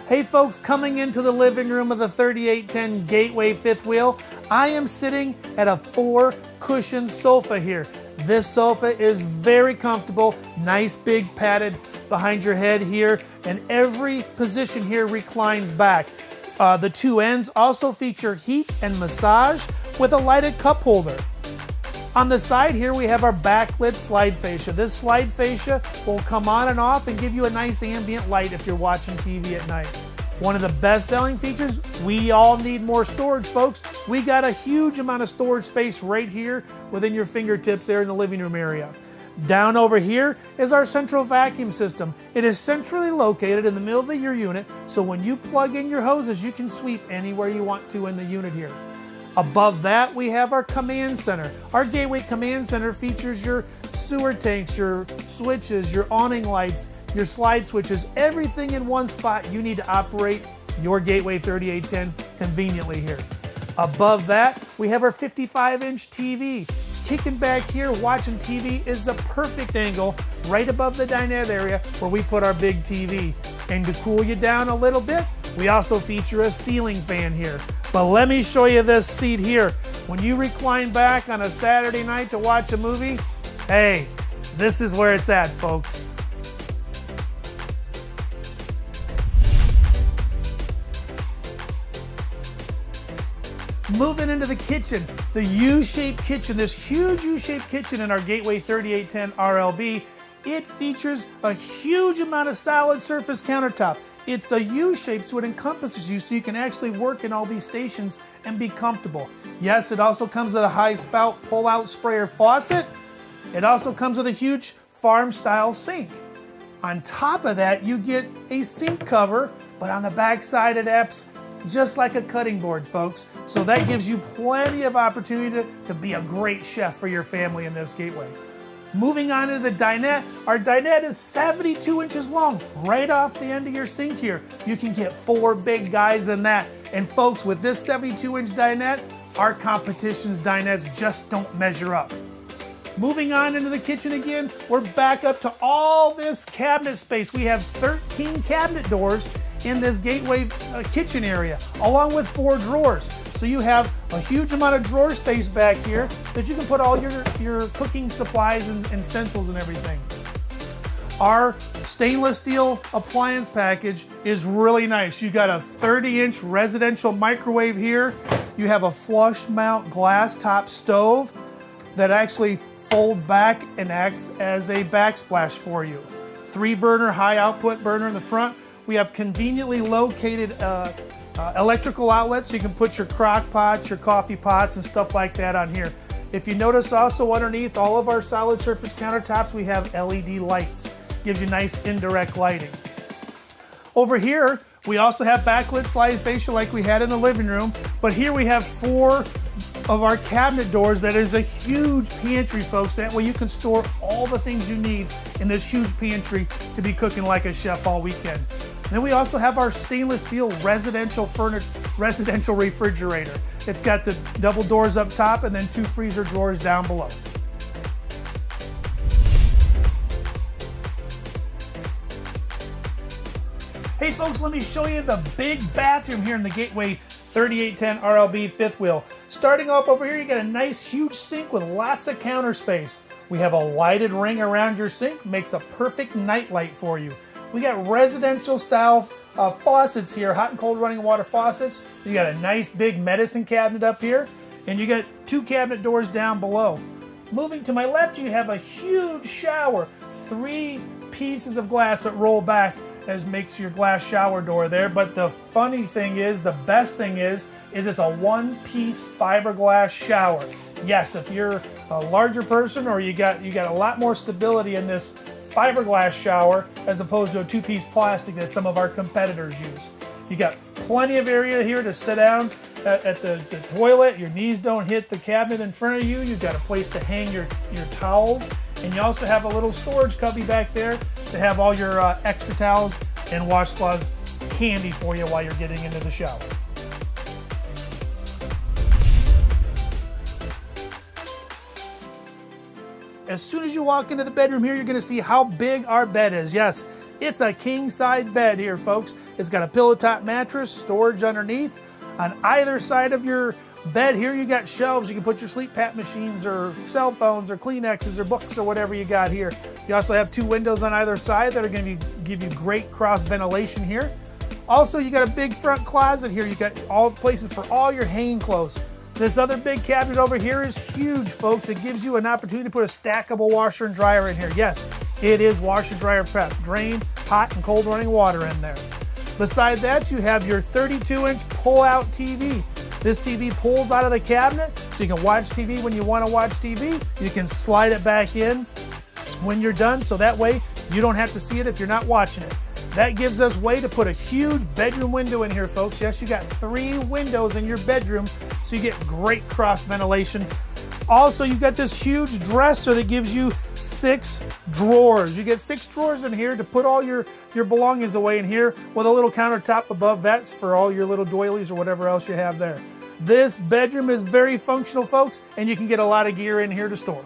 Hey folks, coming into the living room of the 3810 Gateway fifth wheel, I am sitting at a 4-cushion sofa here. This sofa is very comfortable, nice big padded behind your head here, and every position here reclines back. The two ends also feature heat and massage with a lighted cup holder. On the side here we have our backlit slide fascia. This slide fascia will come on and off and give you a nice ambient light if you're watching TV at night. One of the best selling features, we all need more storage, folks. We got a huge amount of storage space right here within your fingertips there in the living room area. Down over here is our central vacuum system. It is centrally located in the middle of your unit, so when you plug in your hoses, you can sweep anywhere you want to in the unit here. Above that, we have our command center. Our Gateway Command Center features your sewer tanks, your switches, your awning lights, your slide switches, everything in one spot you need to operate your Gateway 3810 conveniently here. Above that, we have our 55-inch TV. Kicking back here, watching TV is the perfect angle right above the dinette area where we put our big TV. And to cool you down a little bit, we also feature a ceiling fan here. But let me show you this seat here. When you recline back on a Saturday night to watch a movie, hey, this is where it's at, folks. Moving into the kitchen, the U-shaped kitchen, this huge U-shaped kitchen in our Gateway 3810 RLB, it features a huge amount of solid surface countertop. It's a U-shape, so it encompasses you so you can actually work in all these stations and be comfortable. Yes, it also comes with a high spout pull-out sprayer faucet. It also comes with a huge farm-style sink. On top of that, you get a sink cover, but on the back side it acts just like a cutting board, folks. So that gives you plenty of opportunity to be a great chef for your family in this Gateway. Moving on to the dinette, our dinette is 72 inches long, right off the end of your sink here. You can get 4 big guys in that. And folks, with this 72-inch dinette, our competition's dinettes just don't measure up. Moving on into the kitchen again, we're back up to all this cabinet space. We have 13 cabinet doors in this Gateway kitchen area, along with 4 drawers. So you have a huge amount of drawer space back here that you can put all your cooking supplies and stencils and everything. Our stainless steel appliance package is really nice. You got a 30-inch residential microwave here. You have a flush mount glass top stove that actually folds back and acts as a backsplash for you. 3-burner high output burner in the front. We have conveniently located electrical outlets so you can put your crock pots, your coffee pots, and stuff like that on here. If you notice also underneath all of our solid surface countertops, we have LED lights. Gives you nice indirect lighting. Over here, we also have backlit slide fascia like we had in the living room, but here we have 4 of our cabinet doors. That is a huge pantry, folks. That way you can store all the things you need in this huge pantry to be cooking like a chef all weekend. Then we also have our stainless steel residential refrigerator. It's got the double doors up top and then 2 freezer drawers down below. Hey folks, let me show you the big bathroom here in the Gateway 3810 RLB fifth wheel. Starting off over here, you got a nice huge sink with lots of counter space. We have a lighted ring around your sink, makes a perfect night light for you. We got residential style faucets here, hot and cold running water faucets. You got a nice big medicine cabinet up here, and you got 2 cabinet doors down below. Moving to my left, you have a huge shower, 3 pieces of glass that roll back as makes your glass shower door there. But the funny thing is, the best thing is it's a 1-piece fiberglass shower. Yes, if you're a larger person or you got a lot more stability in this fiberglass shower as opposed to a 2-piece plastic that some of our competitors use. You got plenty of area here to sit down at the toilet. Your knees don't hit the cabinet in front of you. You've got a place to hang your towels. And you also have a little storage cubby back there to have all your extra towels and washcloths handy for you while you're getting into the shower. As soon as you walk into the bedroom here, you're going to see how big our bed is. Yes, it's a king-size bed here, folks. It's got a pillow top mattress, storage underneath. On either side of your bed here, you got shelves. You can put your sleep pap machines or cell phones or Kleenexes or books or whatever you got here. You also have 2 windows on either side that are going to give you great cross ventilation here. Also, you got a big front closet here. You got all places for all your hanging clothes. This other big cabinet over here is huge, folks. It gives you an opportunity to put a stackable washer and dryer in here. Yes, it is washer dryer prep. Drain hot and cold running water in there. Beside that, you have your 32-inch pull-out TV. This TV pulls out of the cabinet, so you can watch TV when you want to watch TV. You can slide it back in when you're done, so that way you don't have to see it if you're not watching it. That gives us way to put a huge bedroom window in here, folks. Yes, you got 3 windows in your bedroom, so you get great cross ventilation. Also, you've got this huge dresser that gives you 6 drawers. You get 6 drawers in here to put all your belongings away in here, with a little countertop above that's for all your little doilies or whatever else you have there. This bedroom is very functional, folks, and you can get a lot of gear in here to store.